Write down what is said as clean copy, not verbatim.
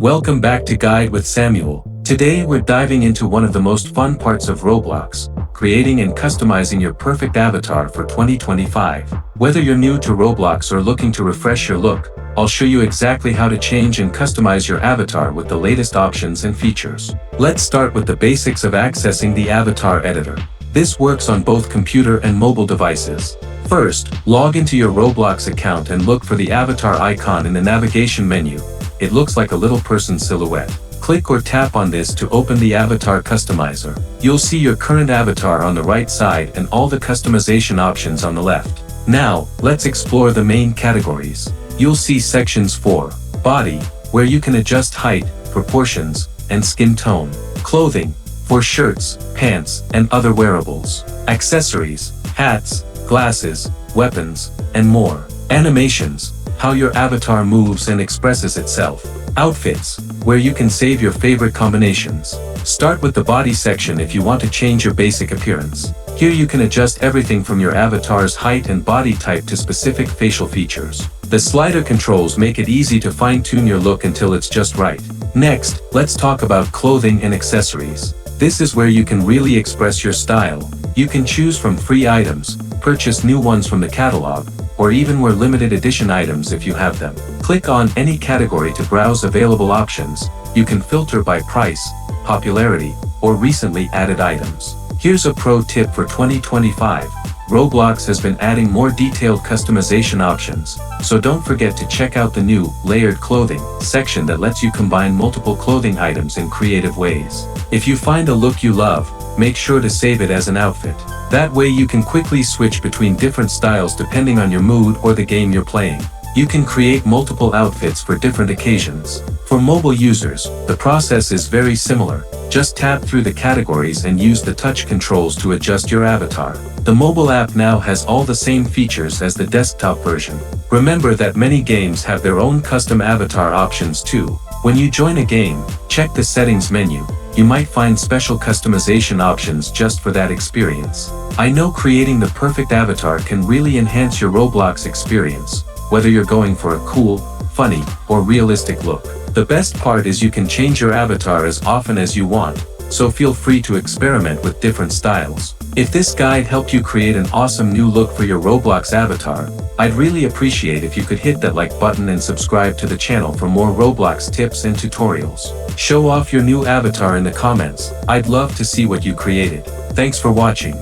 Welcome back to Guide with Samuel. Today we're diving into one of the most fun parts of Roblox, creating and customizing your perfect avatar for 2025. Whether you're new to Roblox or looking to refresh your look, I'll show you exactly how to change and customize your avatar with the latest options and features. Let's start with the basics of accessing the avatar editor. This works on both computer and mobile devices. First, log into your Roblox account and look for the avatar icon in the navigation menu. It looks like a little person silhouette. Click or tap on this to open the avatar customizer. You'll see your current avatar on the right side and all the customization options on the left. Now, let's explore the main categories. You'll see sections for body, where you can adjust height, proportions, and skin tone. Clothing, for shirts, pants, and other wearables. Accessories, hats, glasses, weapons, and more. Animations, how your avatar moves and expresses itself. Outfits, where you can save your favorite combinations. Start with the body section if you want to change your basic appearance. Here you can adjust everything from your avatar's height and body type to specific facial features. The slider controls make it easy to fine-tune your look until it's just right. Next, let's talk about clothing and accessories. This is where you can really express your style. You can choose from free items, purchase new ones from the catalog, or even wear limited edition items if you have them. Click on any category to browse available options. You can filter by price, popularity, or recently added items. Here's a pro tip for 2025. Roblox has been adding more detailed customization options, so don't forget to check out the new layered clothing section that lets you combine multiple clothing items in creative ways. If you find a look you love, make sure to save it as an outfit. That way you can quickly switch between different styles depending on your mood or the game you're playing. You can create multiple outfits for different occasions. For mobile users, the process is very similar. Just tap through the categories and use the touch controls to adjust your avatar. The mobile app now has all the same features as the desktop version. Remember that many games have their own custom avatar options too. When you join a game, check the settings menu. You might find special customization options just for that experience. I know creating the perfect avatar can really enhance your Roblox experience, whether you're going for a cool, funny, or realistic look. The best part is you can change your avatar as often as you want, so feel free to experiment with different styles. If this guide helped you create an awesome new look for your Roblox avatar, I'd really appreciate if you could hit that like button and subscribe to the channel for more Roblox tips and tutorials. Show off your new avatar in the comments. I'd love to see what you created. Thanks for watching.